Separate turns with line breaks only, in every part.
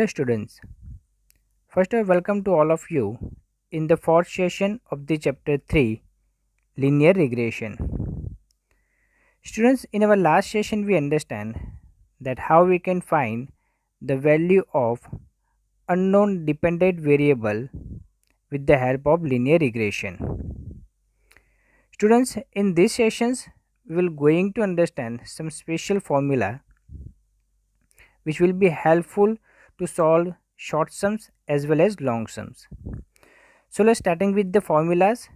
Hello students, first I welcome to all of you in the fourth session of the chapter 3 linear regression. Students, in our last session we understand that how we can find the value of unknown dependent variable with the help of linear regression. Students, in these sessions we will going to understand some special formula which will be helpful to solve short sums as well as long sums. So let's starting with the formulas.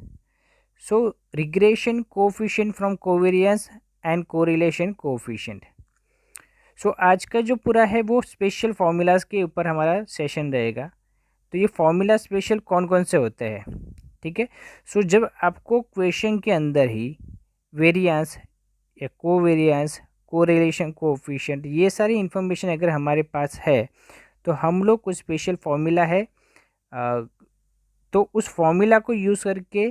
So regression coefficient from covariance and correlation coefficient. सो आज का जो पूरा है वो special formulas के ऊपर हमारा session रहेगा. तो ये फार्मूला स्पेशल कौन कौन से होते हैं, ठीक है. सो जब आपको क्वेश्चन के अंदर ही वेरिएंस या कोवेरिएंस, कोरिलेशन कोएफिशिएंट, ये सारी इन्फॉर्मेशन अगर हमारे पास है तो हम लोग को स्पेशल फार्मूला है, तो उस फार्मूला को यूज़ करके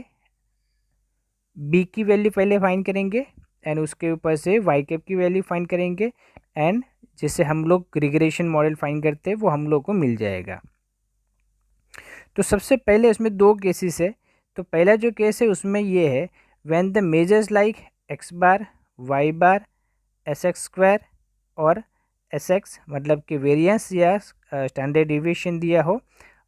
बी की वैल्यू पहले फाइंड करेंगे एंड उसके ऊपर से वाई कैप की वैल्यू फाइंड करेंगे एंड जैसे हम लोग रिग्रेशन मॉडल फाइंड करते हैं वो हम लोग को मिल जाएगा. तो सबसे पहले इसमें दो केसेस है. तो पहला जो केस है उसमें ये है when the measures like X bar, Y bar, S x square और एस एक्स मतलब कि वेरिएंस या स्टैंडर्ड डिविएशन दिया हो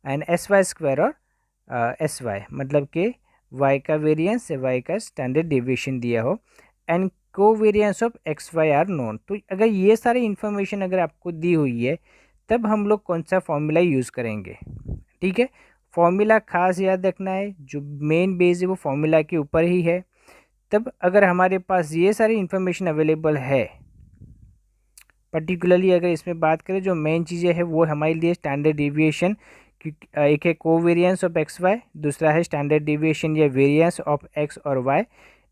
एंड एस वाई स्क्वायर और एस वाई मतलब कि वाई का वेरिएंस या वाई का स्टैंडर्ड डिविएशन दिया हो and covariance of x Y are known. तो अगर ये सारी इन्फॉर्मेशन अगर आपको दी हुई है तब हम लोग कौन सा फॉर्मूला यूज़ करेंगे, ठीक है. फॉर्मूला खास याद रखना है, जो मेन बेस है वो फॉर्मूला के ऊपर ही है. तब अगर हमारे पास ये सारी इन्फॉर्मेशन अवेलेबल है, पर्टिकुलरली अगर इसमें बात करें जो मेन चीज़ें हैं वो हमारे लिए स्टैंडर्ड डिविएशन, एक है कोवेरिएंस ऑफ एक्स वाई, दूसरा है स्टैंडर्ड डिविएशन या वेरिएंस ऑफ एक्स और वाई,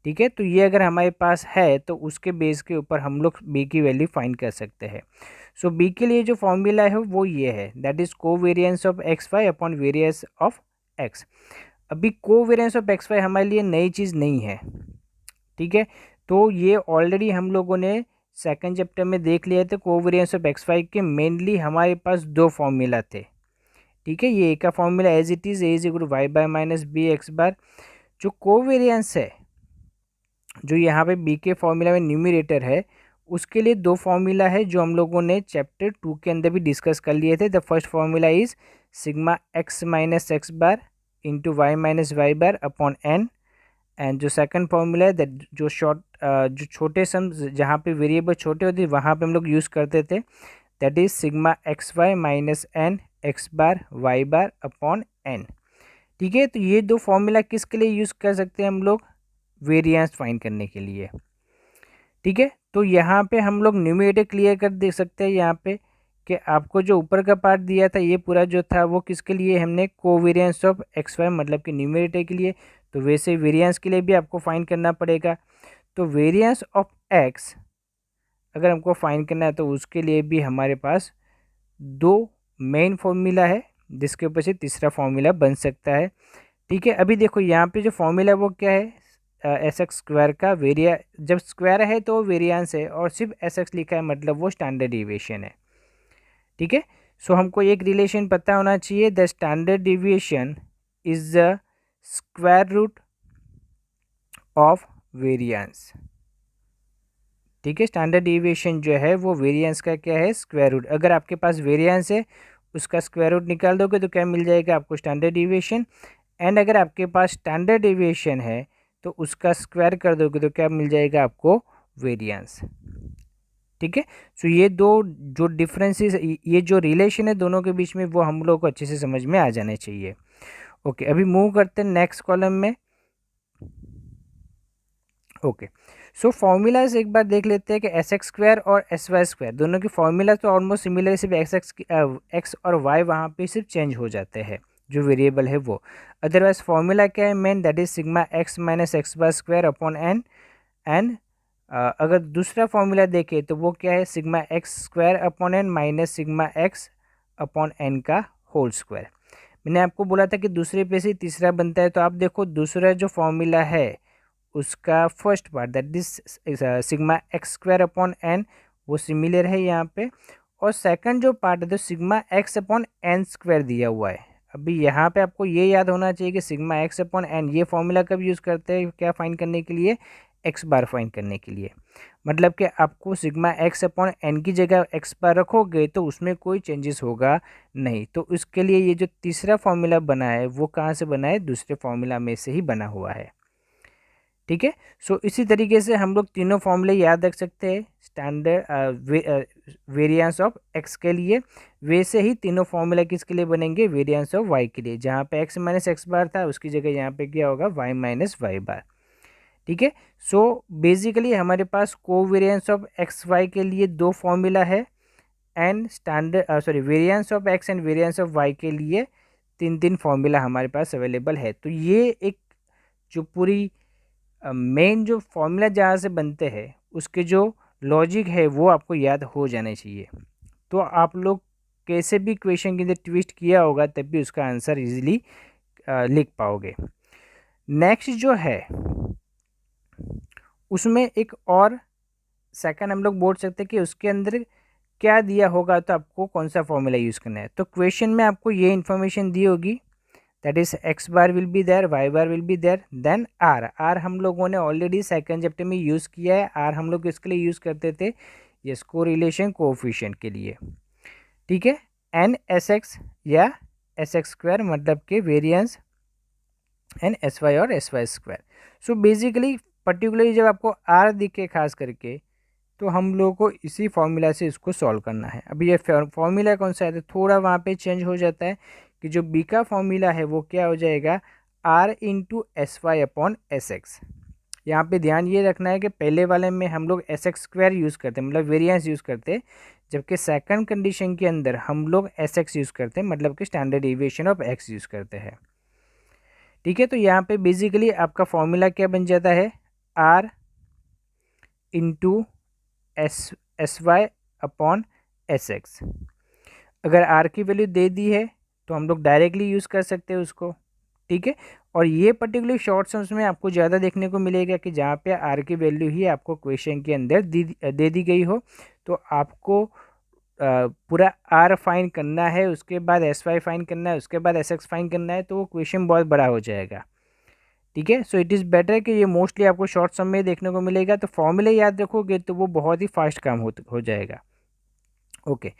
ठीक है. तो ये अगर हमारे पास है तो उसके बेस के ऊपर हम लोग बी की वैल्यू फाइंड कर सकते हैं. सो बी के लिए जो फॉर्मूला है वो ये है, that is covariance of x Y upon variance of X. अभी कोवेरिएंस ऑफ एक्स वाई हमारे लिए नई चीज़ नहीं है, ठीक है. तो ये ऑलरेडी हम लोगों ने सेकंड चैप्टर में देख लिया था. कोवेरिएंस ऑफ एक्स वाई के मेनली हमारे पास दो फॉर्मूला थे, ठीक है. ये एक का formula as it is, a is equal to y by minus b x bar. जो कोवेरिएंस है जो यहाँ पे बी के फॉर्मूला में न्यूमरेटर है उसके लिए दो फॉर्मूला है जो हम लोगों ने चैप्टर 2 के अंदर भी डिस्कस कर लिए थे. The first formula is sigma X minus X bar into Y minus Y bar upon N and जो सेकंड फॉर्मूला है दैट जो जो छोटे सम जहाँ पे वेरिएबल छोटे होते वहाँ पे हम लोग यूज़ करते थे, that is sigma x Y minus N X bar Y bar upon N, ठीक है. तो ये दो फॉर्मूला किसके लिए यूज़ कर सकते हैं हम लोग, वेरिएंस फाइंड करने के लिए, ठीक है. तो यहाँ पे हम लोग न्यूमरेटर क्लियर कर दे सकते हैं यहाँ पे कि आपको जो ऊपर का पार्ट दिया था ये पूरा जो था वो किसके लिए, हमने कोवेरिएंस ऑफ एक्स वाई मतलब कि न्यूमरेटर के लिए. तो वैसे वेरिएंस के लिए भी आपको फाइंड करना पड़ेगा. तो वेरिएंस ऑफ एक्स अगर हमको फाइंड करना है तो उसके लिए भी हमारे पास दो मेन फॉर्मूला है जिसके ऊपर से तीसरा फॉर्मूला बन सकता है, ठीक है. अभी देखो यहाँ पे जो फॉर्मूला वो क्या है, एस एक्स स्क्वायर का जब स्क्वायर है तो वेरिएंस है और सिर्फ एस एक्स लिखा है मतलब वो स्टैंडर्ड डिविएशन है, ठीक है. सो हमको एक रिलेशन पता होना चाहिए, the standard deviation is the square root of variance, ठीक है. स्टैंडर्ड डिविएशन जो है वो वेरिएंस का क्या है, स्क्वायर रूट. अगर आपके पास वेरिएंस है उसका स्क्वायर रूट निकाल दोगे तो क्या मिल जाएगा आपको, स्टैंडर्ड डिविएशन. एंड अगर आपके पास स्टैंडर्ड डिविएशन है तो उसका स्क्वायर कर दोगे तो क्या मिल जाएगा आपको, वेरिएंस, ठीक है. सो ये दो जो डिफरेंसेस, ये जो रिलेशन है दोनों के बीच में वो हम लोग को अच्छे से समझ में आ जाने चाहिए. ओके, अभी मूव करते हैं नेक्स्ट कॉलम में. ओके, सो फॉर्मूलाज एक बार देख लेते हैं कि एस एक्स स्क्वायर और एस वाई स्क्वायर दोनों की फॉर्मूला तो ऑलमोस्ट सिमिलर, सिर्फ एक्स और वाई वहाँ पे सिर्फ चेंज हो जाते हैं जो वेरिएबल है वो. अदरवाइज फॉर्मूला क्या है mean, that is sigma X minus X bar square upon N and अगर दूसरा फॉर्मूला देखें तो वो क्या है, sigma x square upon N minus sigma X upon N का होल स्क्वायर. मैंने आपको बोला था कि दूसरे पे से तीसरा बनता है. तो आप देखो दूसरा जो फॉर्मूला है उसका first part that is sigma x square upon N वो सिमिलर है यहाँ पे, और सेकंड जो पार्ट है तो sigma X upon N square दिया हुआ है। अभी यहाँ पे आपको ये याद होना चाहिए कि सिग्मा एक्स अपॉन एन ये फॉर्मूला कब यूज़ करते हैं, क्या फाइंड करने के लिए, एक्स बार फाइंड करने के लिए। मतलब कि आपको सिग्मा एक्स अपॉन एन की जगह एक्स बार रखोगे तो उसमें कोई चेंजेस होगा नहीं। तो उसके लिए ये जो तीसरा फॉर्मूला बना है वो कहाँ से बना है, दूसरे फॉर्मूला में से ही बना हुआ है। ठीक है, सो इसी तरीके से हम लोग तीनों फॉर्मूले याद रख सकते हैं स्टैंडर्ड वेरिएंस ऑफ एक्स के लिए। वैसे ही तीनों फॉर्मूला किसके लिए बनेंगे, वेरिएंस ऑफ वाई के लिए। जहाँ पे एक्स माइनस एक्स बार था उसकी जगह यहाँ पे क्या होगा, वाई माइनस वाई बार। ठीक है, सो बेसिकली हमारे पास कोवेरिएंस ऑफ एक्स वाई के लिए दो फॉर्मूला है and variance of X and variance of Y के लिए तीन तीन फॉर्मूला हमारे पास अवेलेबल है। तो ये एक जो पूरी मेन जो फॉर्मूला जहाँ से बनते हैं उसके जो लॉजिक है वो आपको याद हो जाने चाहिए। तो आप लोग कैसे भी क्वेश्चन के अंदर ट्विस्ट किया होगा तब भी उसका आंसर इजीली लिख पाओगे। नेक्स्ट जो है उसमें एक और सेकंड हम लोग बोल सकते हैं कि उसके अंदर क्या दिया होगा तो आपको कौन सा फॉर्मूला यूज़ करना है। तो क्वेश्चन में आपको ये इन्फॉर्मेशन दी होगी, that is X bar will be there, Y bar will be there, then R हम लोगों ने ऑलरेडी सेकंड चैप्टर में यूज़ किया है। आर हम लोग इसके लिए यूज़ करते थे यस कोरिलेशन कोएफिशिएंट के लिए। ठीक है, एन एस एक्स या एस एक्स स्क्वायर मतलब के वेरिएंस एन एस वाई और S Y square. So basically particularly जब आपको आर दिखे खास करके तो हम लोगों को इसी फॉर्मूला से इसको सॉल्व करना है। अभी ये फॉर्मूला कौन सा है तो थोड़ा वहाँ पे चेंज हो जाता है कि जो बी का फॉर्मूला है वो क्या हो जाएगा, R into S Y upon S X. यहाँ पर ध्यान ये रखना है कि पहले वाले में हम लोग एस एक्स स्क्वायर यूज़ करते हैं मतलब वेरिएंस यूज़ करते हैं, जबकि सेकंड कंडीशन के अंदर हम लोग एस एक्स यूज़ करते हैं मतलब कि standard deviation of x use करते हैं। ठीक है, तो यहाँ पे बेसिकली आपका फॉर्मूला क्या बन जाता है, R into S Y upon S X. अगर आर की वैल्यू दे दी है तो हम लोग डायरेक्टली यूज़ कर सकते हैं उसको। ठीक है, और ये पर्टिकुलर शॉर्ट सम्स में आपको ज़्यादा देखने को मिलेगा कि जहाँ पे आर की वैल्यू ही आपको क्वेश्चन के अंदर दे दी गई हो तो आपको पूरा आर फाइन करना है, उसके बाद एस वाई फाइन करना है, उसके बाद एस एक्स फाइन करना है, तो वो क्वेश्चन बहुत बड़ा हो जाएगा। ठीक है, सो इट इज़ बेटर कि ये मोस्टली आपको शॉर्ट सम में देखने को मिलेगा। तो फॉर्मूले याद रखोगे तो वो बहुत ही फास्ट काम हो जाएगा। ओके,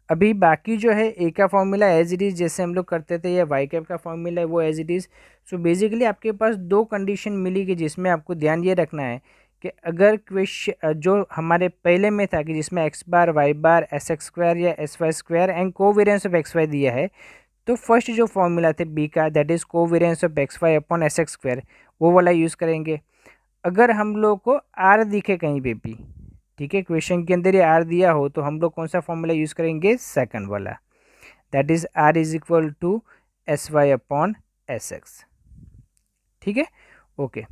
अभी बाकी जो है ए का फॉर्मूला एज इट इज़ जैसे हम लोग करते थे या वाई कैप का फॉर्मूला है वो as it is. So basically आपके पास दो कंडीशन मिलेगी जिसमें आपको ध्यान ये रखना है कि अगर क्वेश्चन जो हमारे पहले में था कि जिसमें X bar Y bar S x square या S Y square and covariance of x Y दिया है, तो फर्स्ट जो फॉर्मूला थे बी का that is covariance of x Y upon S x square वो वाला यूज़ करेंगे। अगर हम लोग को आर दिखे कहीं पे भी, ठीक है, क्वेश्चन के अंदर ये आर दिया हो तो हम लोग कौन सा फॉर्मूला यूज़ करेंगे, सेकंड वाला, that is are is equal to S Y upon S x. ठीक है, okay,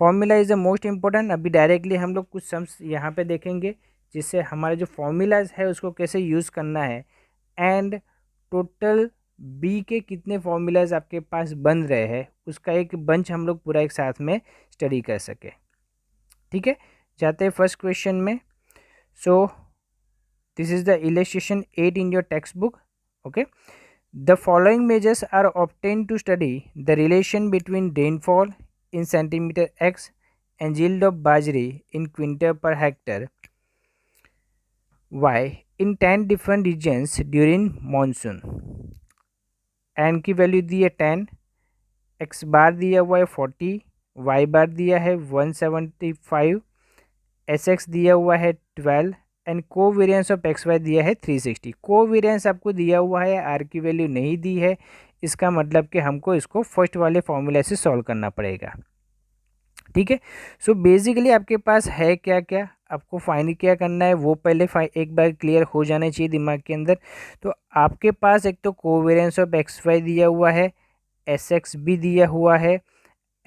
formula is the most important. अभी डायरेक्टली हम लोग कुछ सम्स यहाँ पे देखेंगे जिससे हमारे जो फॉर्मूलाज है उसको कैसे यूज़ करना है एंड टोटल बी के कितने फॉर्मूलाज आपके पास बन रहे हैं उसका एक बंच हम लोग पूरा एक साथ में स्टडी कर सके। ठीक है, जाते हैं फर्स्ट क्वेश्चन में। So this is the illustration 8 in your textbook. Okay, the following measures are obtain to study the relation between rainfall in centimeter x and yield of bajri in quintal per hectare y in 10 different regions during monsoon। n की value दी है 10, x बार दिया हुआ है 40, y बार दिया है 175, S x दिया हुआ है 12 and covariance of x Y दिया है 360। कोवेरिएंस आपको दिया हुआ है, आर की वैल्यू नहीं दी है, इसका मतलब कि हमको इसको फर्स्ट वाले फॉर्मूला से सॉल्व करना पड़ेगा। ठीक है, सो बेसिकली आपके पास है क्या क्या, आपको फाइंड क्या करना है वो पहले एक बार क्लियर हो जाना चाहिए दिमाग के अंदर। तो आपके पास एक तो कोवेरिएंस ऑफ एक्स वाई दिया हुआ है, एस एक्स भी दिया हुआ है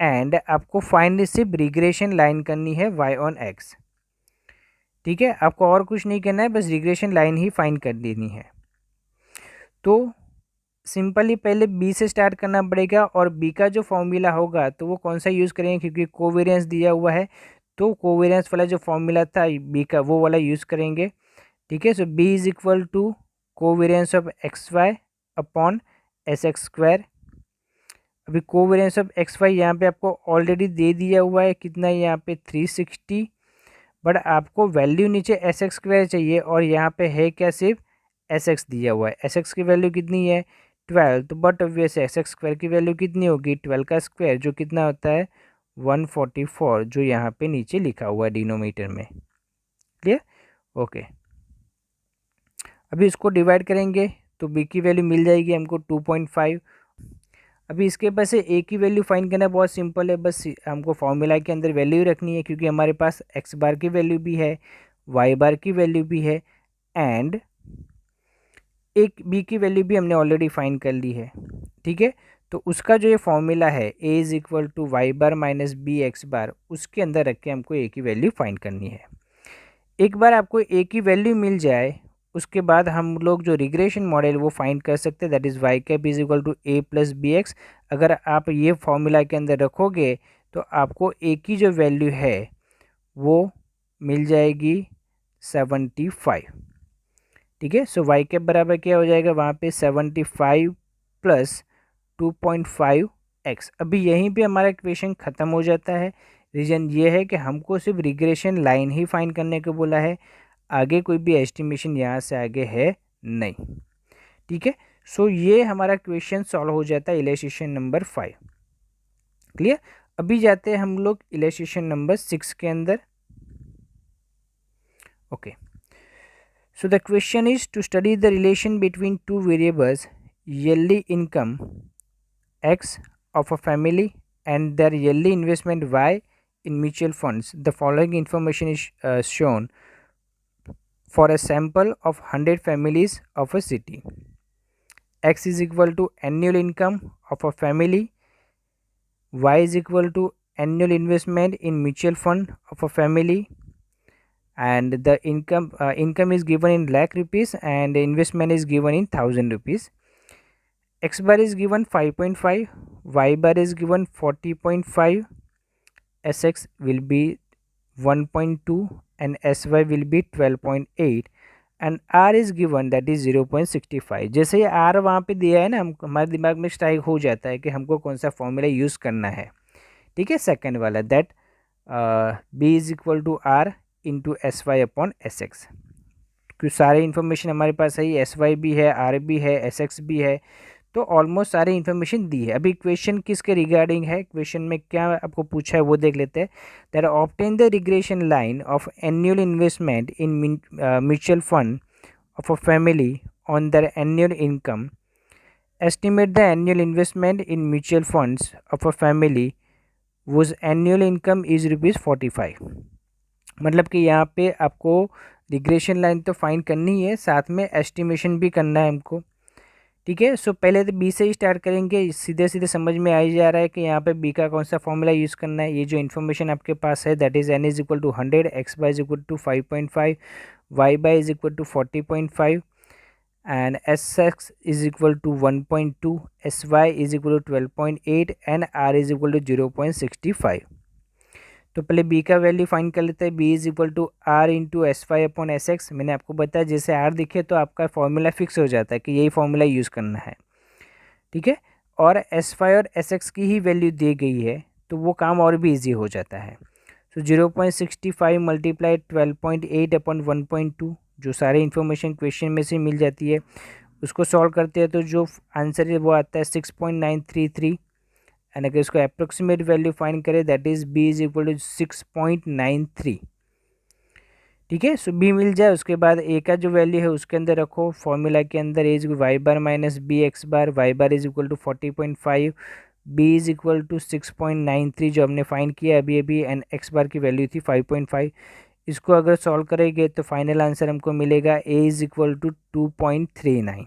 एंड आपको फाइंड सिर्फ रिग्रेशन लाइन करनी है वाई ऑन एक्स। ठीक है, आपको और कुछ नहीं करना है, बस रिग्रेशन लाइन ही फाइंड कर देनी है। तो सिंपली पहले बी से स्टार्ट करना पड़ेगा और बी का जो फॉर्मूला होगा तो वो कौन सा यूज़ करेंगे, क्योंकि कोवेरिएंस दिया हुआ है तो कोवेरिएंस वाला जो फॉर्मूला था बी का वो वाला यूज़ करेंगे। ठीक है। So b is equal to covariance of x Y upon S x square. अभी कोवेरियंस ऑफ एक्स वाई यहाँ पे आपको ऑलरेडी दे दिया हुआ है, कितना है यहाँ पे 360, बट आपको वैल्यू नीचे एस एक्स स्क्वायर चाहिए और यहाँ पे है क्या, सिर्फ एस एक्स दिया हुआ है। एस एक्स की वैल्यू कितनी है 12, तो but obvious S x square की वैल्यू कितनी होगी 12 का स्क्वायर, जो कितना होता है 144, जो यहाँ पे नीचे लिखा हुआ है डिनोमीटर में। Clear, okay. अभी इसको डिवाइड करेंगे तो बी की वैल्यू मिल जाएगी हमको 2.5। अभी इसके पास से ए की वैल्यू फाइंड करना बहुत सिंपल है, बस हमको फॉर्मूला के अंदर वैल्यू रखनी है, क्योंकि हमारे पास एक्स बार की वैल्यू भी है, वाई बार की वैल्यू भी है, एंड एक बी की वैल्यू भी हमने ऑलरेडी फाइंड कर ली है। ठीक है, तो उसका जो ये फॉर्मूला है a is equal to y bar minus b x bar, उसके अंदर रख के हमको ए की वैल्यू फाइंड करनी है। एक बार आपको ए की वैल्यू मिल जाए, उसके बाद हम लोग जो रिग्रेशन मॉडल वो फाइंड कर सकते हैं, that is y cap is equal to a plus b x. अगर आप ये फॉर्मूला के अंदर रखोगे तो आपको ए की जो वैल्यू है वो मिल जाएगी 75। ठीक है, सो वाई कैप बराबर क्या हो जाएगा वहाँ पे 75 प्लस 2.5 एक्स। अभी यहीं पे हमारा इक्वेशन ख़त्म हो जाता है। रीज़न ये है कि हमको सिर्फ रिग्रेशन लाइन ही फाइंड करने को बोला है, आगे कोई भी एस्टिमेशन यहाँ से आगे है नहीं। ठीक है, सो ये हमारा क्वेश्चन सॉल्व हो जाता है इलस्ट्रेशन नंबर 5। क्लियर, अभी जाते हैं हम लोग इलस्ट्रेशन नंबर 6 के अंदर। Okay, so the question is to study the relation between two variables yearly income X of a family and their yearly investment Y in mutual funds. The following information is shown for a sample of 100 families of a city. X is equal to annual income of a family, Y is equal to annual investment in mutual fund of a family, and the income is given in lakh rupees and the investment is given in 1000 rupees. X bar is given 5.5, Y bar is given 40.5, Sx will be 1.2 and Sy will be 12.8 and R is given that is 0.65। जैसे ही R वहाँ पे दिया है ना, हम हमारे दिमाग में स्ट्राइक हो जाता है कि हमको कौन सा फॉर्मूला यूज़ करना है। ठीक है, सेकंड वाला that B is equal to R into S Y upon S x, क्योंकि सारे इन्फॉर्मेशन हमारे पास है, एस वाई भी है, आर भी है, एस एक्स भी है, तो ऑलमोस्ट सारी इन्फॉर्मेशन दी है। अभी क्वेश्चन किसके रिगार्डिंग है, क्वेश्चन में क्या आपको पूछा है वो देख लेते हैं। That obtain the regression line of annual investment in mutual fund of a family on their annual income. Estimate the annual investment in mutual funds of a family was annual income is ₹45। मतलब कि यहाँ पे आपको regression line तो find करनी है, साथ में एस्टिमेशन भी करना है हमको। ठीक है, सो पहले तो बी से ही स्टार्ट करेंगे, सीधे सीधे समझ में आ ही जा रहा है कि यहाँ पे बी का कौन सा फॉर्मूला यूज़ करना है। ये जो इन्फॉर्मेशन आपके पास है that is n is equal to 100, x by is equal to 5.5, y by is equal to 40.5 and Sx is equal to 1.2, Sy is equal to 12.8 and R is equal to 0.65। तो पहले b का value find कर लेते हैं। b is equal to r into S Y upon S x. मैंने आपको बताया जैसे r दिखे तो आपका फॉर्मूला फिक्स हो जाता है कि यही फॉर्मूला यूज़ करना है। ठीक है, और एस वाई और एस एक्स की ही वैल्यू दी गई है तो वो काम और भी ईजी हो जाता है। सो 0.65 मल्टीप्लाई 12.8 अपॉन 1.2, जो सारे इन्फॉर्मेशन क्वेश्चन में से मिल जाती है, उसको सॉल्व करते हैं तो जो आंसर है वो आता है 6.933 एंड अगर इसको अप्रोक्सीमेट वैल्यू फाइंड करें that is b is equal to 6.93। ठीक है, सो b मिल जाए, उसके बाद a का जो वैल्यू है उसके अंदर रखो, फॉर्मूला के अंदर a is y bar minus b x bar, Y bar is equal to 40.5, b is equal to 6.93 जो हमने फाइंड किया अभी अभी, एंड x बार की वैल्यू थी 5.5। इसको अगर सॉल्व करेंगे तो फाइनल आंसर हमको मिलेगा a is equal to 2.39।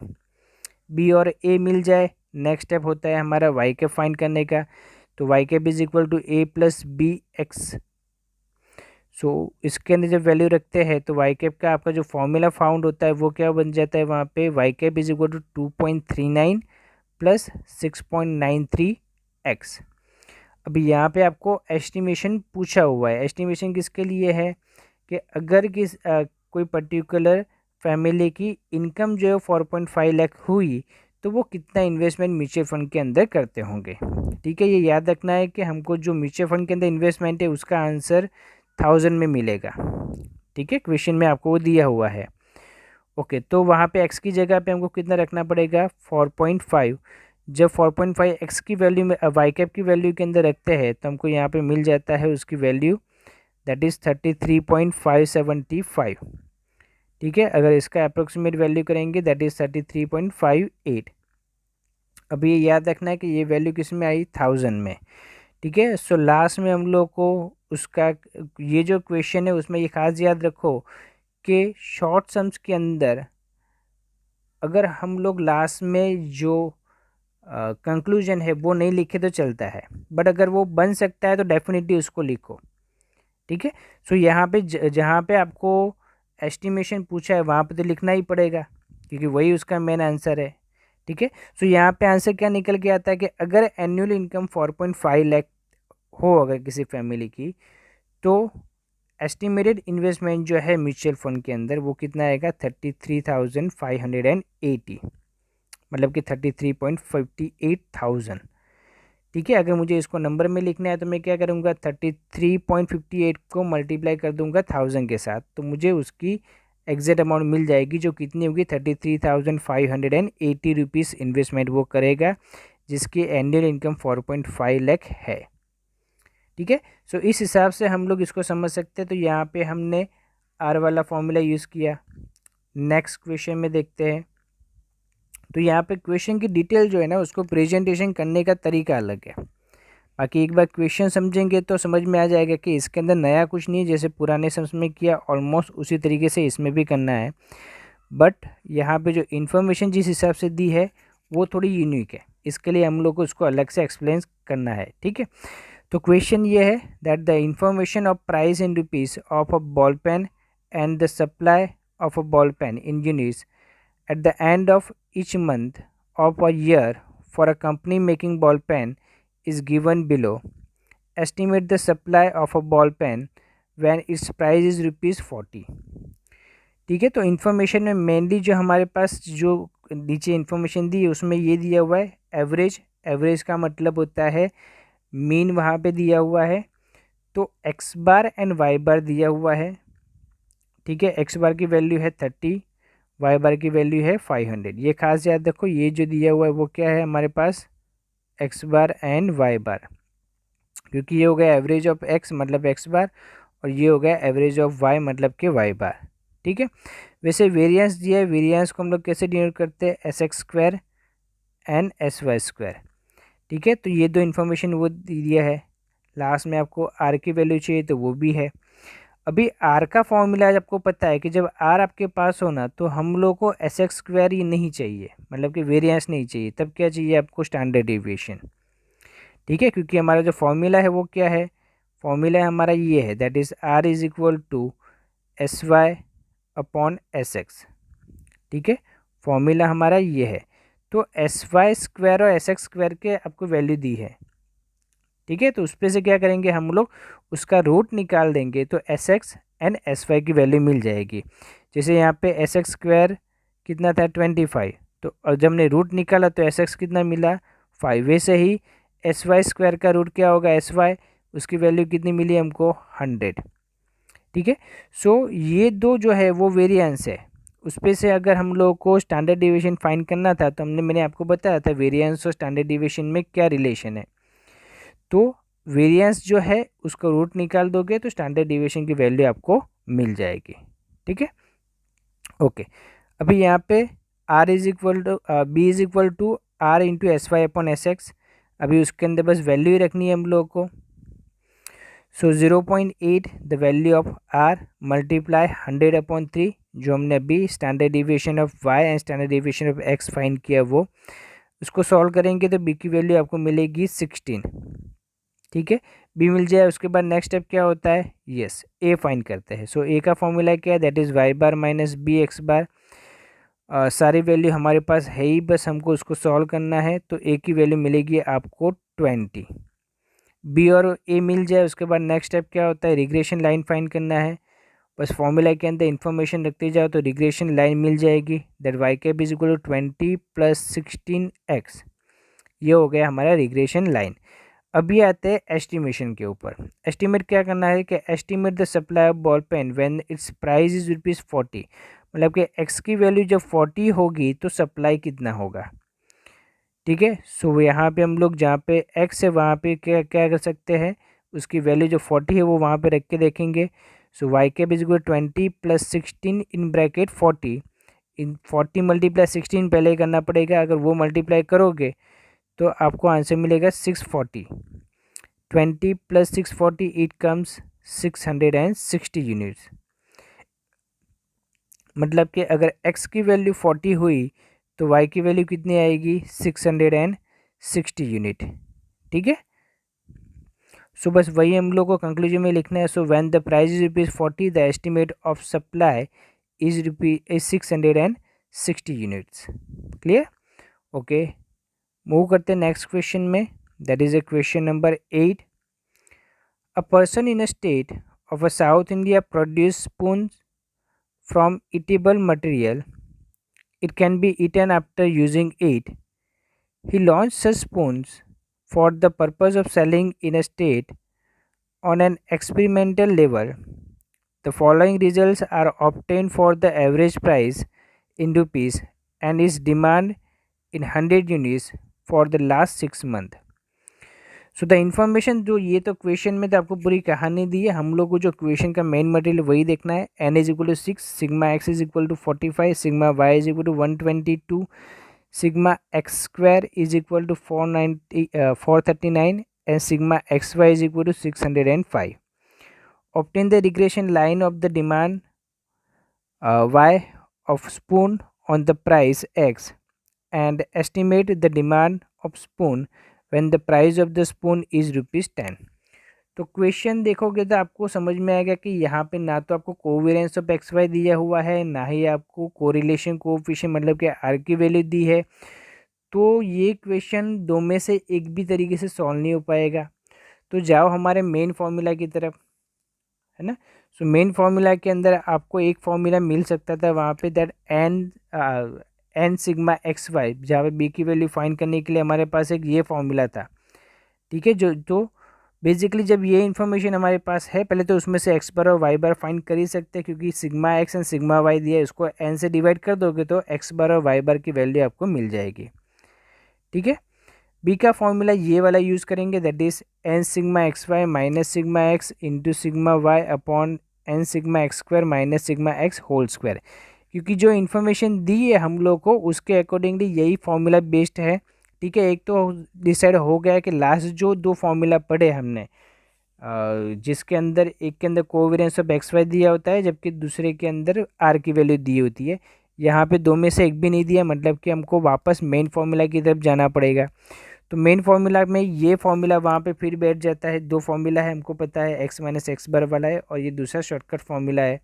b और a मिल जाए, नेक्स्ट स्टेप होता है हमारा y कैप फाइंड करने का। तो y cap is equal to a plus b x. So इसके अंदर जब वैल्यू रखते हैं तो y कैप का आपका जो फॉर्मूला फाउंड होता है वो क्या बन जाता है वहाँ पे, y cap is equal to 2.39 plus 6.93x। अभी यहाँ पे आपको एस्टिमेशन पूछा हुआ है। एस्टिमेशन किसके लिए है कि अगर कोई पर्टिकुलर फैमिली की इनकम जो है 4.5 लाख हुई तो वो कितना इन्वेस्टमेंट म्यूचुअल फंड के अंदर करते होंगे। ठीक है, ये याद रखना है कि हमको जो म्यूचुअल फंड के अंदर इन्वेस्टमेंट है उसका आंसर 1000 में मिलेगा। ठीक है, क्वेश्चन में आपको वो दिया हुआ है। ओके, तो वहाँ पे x की जगह पे हमको कितना रखना पड़ेगा 4.5। जब 4.5 x की वैल्यू में वाई कैप की वैल्यू के अंदर रखते हैं तो हमको यहाँ पे मिल जाता है उसकी वैल्यू दैट इज़ 33.575। ठीक है, अगर इसका अप्रोक्सीमेट वैल्यू करेंगे दैट इज़ 33.58। अब ये याद रखना है कि ये वैल्यू किस में आई 1000 में। ठीक है, सो लास्ट में हम लोग को उसका ये जो क्वेश्चन है उसमें ये खास याद रखो कि शॉर्ट सम्स के अंदर अगर हम लोग लास्ट में जो कंक्लूजन है वो नहीं लिखे तो चलता है, बट अगर वो बन सकता है तो डेफिनेटली उसको लिखो। ठीक है, सो यहाँ पे जहाँ पे आपको एस्टिमेशन पूछा है वहाँ पे तो लिखना ही पड़ेगा क्योंकि वही उसका मेन आंसर है। ठीक है, सो यहाँ पे आंसर क्या निकल के आता है कि अगर एनुअल इनकम 4.5 लाख हो अगर किसी फैमिली की, तो एस्टिमेटेड इन्वेस्टमेंट जो है म्यूचुअल फंड के अंदर वो कितना आएगा 33,580, मतलब कि 33.58,000। ठीक है, अगर मुझे इसको नंबर में लिखना है तो मैं क्या करूँगा 33.58 को मल्टीप्लाई कर दूंगा 1000 के साथ, तो मुझे उसकी एग्जैक्ट अमाउंट मिल जाएगी जो कितनी होगी 33,580 रुपीज़ इन्वेस्टमेंट वो करेगा जिसकी एनुअल इनकम 4.5 लाख है। ठीक है, सो इस हिसाब से हम लोग इसको समझ सकते हैं। तो यहाँ पे हमने आर वाला फॉर्मूला यूज़ किया। नेक्स्ट क्वेश्चन में देखते हैं। तो यहाँ पे क्वेश्चन की डिटेल जो है ना उसको प्रेजेंटेशन करने का तरीका अलग है। बाकी एक बार क्वेश्चन समझेंगे तो समझ में आ जाएगा कि इसके अंदर नया कुछ नहीं है, जैसे पुराने सम्स में किया ऑलमोस्ट उसी तरीके से इसमें भी करना है, बट यहाँ पे जो इन्फॉर्मेशन जिस हिसाब से दी है वो थोड़ी यूनिक है, इसके लिए हम लोग को उसको अलग से एक्सप्लेन करना है। ठीक है, तो क्वेश्चन ये है that the information of price in rupees of a ball pen and the supply of a ball pen in units at the end of each month of a year for a company making ball pen is given below. Estimate the supply of a ball pen when its price is ₹40। ठीक है, तो information में mainly जो हमारे पास जो नीचे information दी है उसमें ये दिया हुआ है एवरेज। एवरेज का मतलब होता है मीन, वहाँ पे दिया हुआ है। तो एक्स बार एंड वाई बार दिया हुआ है। ठीक है, एक्स बार की वैल्यू है 30, वाई बार की वैल्यू है 500। ये खास याद रखो, ये जो दिया हुआ है वो क्या है हमारे पास एक्स बार एंड वाई बार, क्योंकि ये हो गया एवरेज ऑफ एक्स मतलब एक्स बार और ये हो गया एवरेज ऑफ वाई मतलब कि वाई बार। ठीक है, वैसे वेरिएंस दिया है, वेरिएंस को हम लोग कैसे डिनोट करते हैं s x square and S Y square. ठीक है, तो ये दो इन्फॉर्मेशन वो दिया है। लास्ट में आपको आर की वैल्यू चाहिए तो वो भी है। अभी आर का फॉर्मूला आपको पता है कि जब आर आपके पास हो ना तो हम लोग को एस एक्स स्क्वायर ही नहीं चाहिए, मतलब कि वेरिएंस नहीं चाहिए, तब क्या चाहिए आपको स्टैंडर्ड डेविएशन। ठीक है, क्योंकि हमारा जो फॉर्मूला है वो क्या है, फॉर्मूला हमारा ये है that is are is equal to S Y upon S x. ठीक है, फॉर्मूला हमारा ये है। तो एस वाई स्क्वायर और एस एक्स स्क्वायर के आपको वैल्यू दी है। ठीक है, तो उस पर से क्या करेंगे हम लोग उसका रूट निकाल देंगे तो s x and S y की वैल्यू मिल जाएगी। जैसे यहाँ पे एस एक्स स्क्वायर कितना था 25, तो और जब हमने रूट निकाला तो एस एक्स कितना मिला 5। वैसे ही एस वाई स्क्वायर का रूट क्या होगा एस वाई, उसकी वैल्यू कितनी मिली हमको 100। ठीक है, सो ये दो जो है वो वेरिएंस है, उस पर से अगर हम लोग को स्टैंडर्ड डिविएशन फाइंड करना था तो मैंने आपको बताया था वेरिएंस और स्टैंडर्ड डिविएशन में क्या रिलेशन है। तो वेरिएंस जो है उसको रूट निकाल दोगे तो स्टैंडर्ड डिविएशन की वैल्यू आपको मिल जाएगी। ठीक है, ओके। अभी यहाँ पे r is equal to b is equal to r into S Y upon S x. अभी उसके अंदर बस वैल्यू ही रखनी है हम लोग को। So 0.8 the value of r multiply 100 upon 3, जो हमने अभी standard deviation of y and standard deviation of x find किया वो, उसको सॉल्व करेंगे तो बी की वैल्यू आपको मिलेगी 16। ठीक है, बी मिल जाए। उसके बाद नेक्स्ट स्टेप क्या होता है, यस ए फाइंड करते हैं। सो ए का फॉर्मूला क्या है that is y bar minus b x bar. सारी वैल्यू हमारे पास है ही, बस हमको उसको सॉल्व करना है। तो ए की वैल्यू मिलेगी आपको 20। बी और ए मिल जाए उसके बाद नेक्स्ट स्टेप क्या होता है, रिग्रेशन लाइन फाइंड करना है। बस फॉर्मूला के अंदर इन्फॉर्मेशन रखते जाओ तो रिग्रेशन लाइन मिल जाएगी, that y cap is equal to 20 + 16x। ये हो गया हमारा रिग्रेशन लाइन। अभी आते हैं एस्टिमेशन के ऊपर। एस्टिमेट क्या करना है कि estimate the supply of ball pen when it's price is ₹40, मतलब कि x की वैल्यू जब 40 होगी तो सप्लाई कितना होगा। ठीक है, सो यहाँ पे हम लोग जहाँ पे x है वहाँ पे क्या क्या कर सकते हैं, उसकी वैल्यू जो 40 है वो वहाँ पे रख के देखेंगे। So y cap is equal 20 + 16 in bracket 40, in 40 × 16 पहले ही करना पड़ेगा, अगर वो मल्टीप्लाई करोगे तो आपको आंसर मिलेगा 640। 20 + 640 इट कम्स 660 यूनिट्स। मतलब कि अगर x की वैल्यू 40 हुई तो y की वैल्यू कितनी आएगी, 660 यूनिट। ठीक है, सो बस वही हम लोग को कंक्लूजन में लिखना है। So when the price is ₹40 the estimate of supply is 660 units. Clear, okay, move करते हैं नेक्स्ट क्वेश्चन में, that is a question number 8। A person in a state of a south India produce spoons from eatable material. It can be eaten after using it. He launched such spoons for the purpose of selling in a state on an experimental level. The following results are obtained for the average price in rupees and is demand in 100 units for the last 6 months. So the information जो ये तो question में तो आपको पूरी कहानी दी है, हम लोग को जो क्वेश्चन का मेन मटेरियल वही देखना है। n is equal to 6, sigma x is equal to 45, sigma y is equal to 122, sigma x square is equal to 439 and sigma xy is equal to 605। Obtain the regression line of the demand y of spoon on the price x and estimate the demand of spoon when the price of the spoon is ₹10। तो question देखोगे तो आपको समझ में आएगा कि यहाँ पे ना तो आपको कोवेरियंस ऑफ एक्स वाई दिया हुआ है, ना ही आपको कोरिलेशन कोएफिशिएंट मतलब कि आर की वैल्यू दी है। तो ये क्वेश्चन दो में से एक भी तरीके से सॉल्व नहीं हो पाएगा। तो जाओ हमारे मेन फॉर्मूला की तरफ, है ना। सो मेन फार्मूला के अंदर आपको एक फार्मूला मिल सकता था वहाँ पे, that n sigma x y, जहाँ पे बी की वैल्यू फाइंड करने के लिए हमारे पास एक ये फार्मूला था। ठीक है, जो तो बेसिकली जब ये इन्फॉर्मेशन हमारे पास है, पहले तो उसमें से एक्स बार और वाई बार फाइंड कर ही सकते हैं, क्योंकि sigma x and sigma y दिया है, उसको एन से डिवाइड कर दोगे तो एक्स बार और वाई बार की वैल्यू आपको मिल जाएगी। ठीक है, बी का फॉर्मूला ये वाला यूज़ करेंगे, that is n sigma x Y minus sigma x into sigma y upon n sigma x square minus sigma x whole square. क्योंकि जो इन्फॉर्मेशन दी है हम लोग को उसके अकॉर्डिंगली यही फॉर्मूला बेस्ड है। ठीक है, एक तो डिसाइड हो गया कि लास्ट जो दो फॉर्मूला पढ़े हमने, जिसके अंदर एक के अंदर कोवेरियंस ऑफ एक्स वाई दिया होता है जबकि दूसरे के अंदर आर की वैल्यू दी होती है। यहाँ पे दो में से एक भी नहीं दिया, मतलब कि हमको वापस मेन फॉर्मूला की तरफ जाना पड़ेगा। तो मेन फार्मूला में ये फार्मूला वहाँ पे फिर बैठ जाता है। दो फार्मूला है, हमको पता है एक्स माइनस एक्स बार वाला है और ये दूसरा शॉर्टकट फार्मूला है।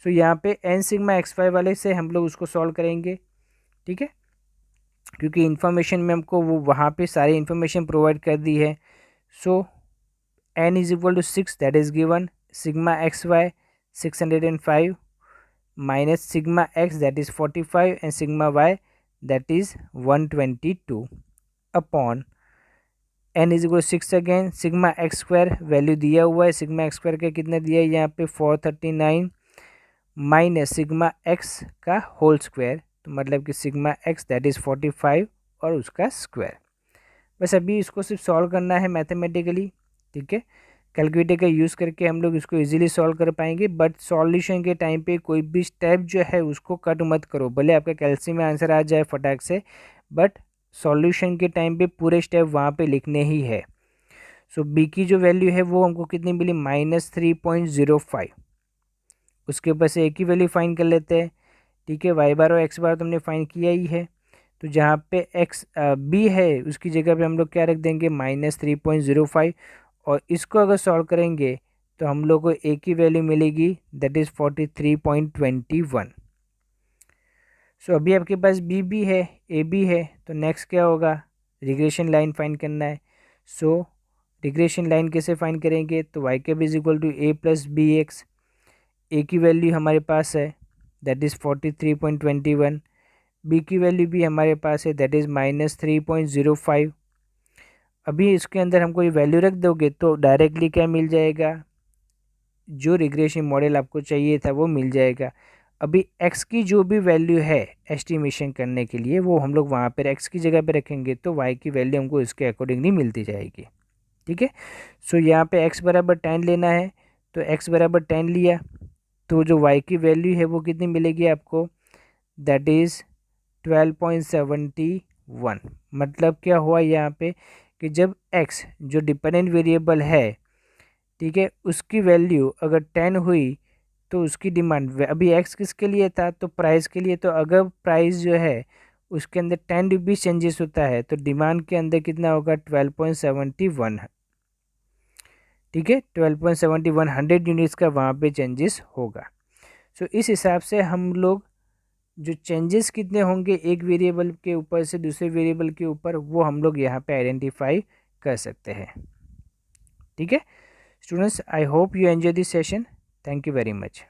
सो यहाँ पे एन सिग्मा एक्स वाई वाले से हम लोग उसको सॉल्व करेंगे। ठीक है, क्योंकि इन्फॉर्मेशन में हमको वो वहाँ पे सारी इन्फॉर्मेशन प्रोवाइड कर दी है। So n is equal to 6 that is given, sigma x y 605 minus sigma x that is 45 and sigma y that is 122 upon n is equal 6 again sigma x square value दिया हुआ है, sigma x square का कितना दिया है यहाँ पे 439 minus sigma x का होल स्क्वायर, तो मतलब कि सिग्मा एक्स दैट इज़ 45 और उसका स्क्वायर। बस अभी इसको सिर्फ सॉल्व करना है मैथमेटिकली। ठीक है, कैलकुलेटर का यूज़ करके हम लोग इसको इजीली सॉल्व कर पाएंगे, बट सॉल्यूशन के टाइम पे कोई भी स्टेप जो है उसको कट मत करो, भले आपका कैल्शियम में आंसर आ जाए फटाक से, बट सॉल्यूशन के टाइम पे पूरे स्टेप वहाँ पे लिखने ही है। सो बी की जो वैल्यू है वो हमको कितनी मिली, -3.05। उसके ऊपर से एक ही वैल्यू फाइंड कर लेते हैं। ठीक है, वाई बार और एक्स बार तो हमने फाइंड किया ही है, तो जहाँ पे एक्स बी है उसकी जगह पे हम लोग क्या रख देंगे, -3.05, और इसको अगर सॉल्व करेंगे तो हम लोग को एक ही वैल्यू मिलेगी, दैट इज़ 43.21। सो अभी आपके पास बी भी है, ए भी है, तो नेक्स्ट क्या होगा, रिग्रेशन लाइन फाइंड करना है। सो रिग्रेशन लाइन कैसे फाइंड करेंगे, तो y cap is equal to a plus b x. A की वैल्यू हमारे पास है दैट इज़ 43.21, बी की वैल्यू भी हमारे पास है दैट इज़ -3.05। अभी इसके अंदर हमको ये वैल्यू रख दोगे तो डायरेक्टली क्या मिल जाएगा, जो रिग्रेशन मॉडल आपको चाहिए था वो मिल जाएगा। अभी x की जो भी वैल्यू है एस्टिमेशन करने के लिए वो हम लोग वहाँ पर x की जगह पे रखेंगे तो y की वैल्यू हमको इसके अकॉर्डिंगली मिलती जाएगी। ठीक है, सो यहाँ पे x बराबर 10 लेना है तो x बराबर 10 लिया तो जो y की वैल्यू है वो कितनी मिलेगी आपको, दैट इज़ 12.71। मतलब क्या हुआ यहाँ पे कि जब x जो डिपेंडेंट वेरिएबल है, ठीक है, उसकी वैल्यू अगर 10 हुई तो उसकी डिमांड, अभी x किसके लिए था तो प्राइस के लिए, तो अगर प्राइस जो है उसके अंदर 10 रुपीज़ चेंजेस होता है तो डिमांड के अंदर कितना होगा 12.71। ठीक है, 12.71 100 यूनिट्स का वहाँ पे चेंजेस होगा। सो इस हिसाब से हम लोग जो चेंजेस कितने होंगे एक वेरिएबल के ऊपर से दूसरे वेरिएबल के ऊपर वो हम लोग यहाँ पे आइडेंटिफाई कर सकते हैं। ठीक है students, I hope you enjoy this session. Thank you very much.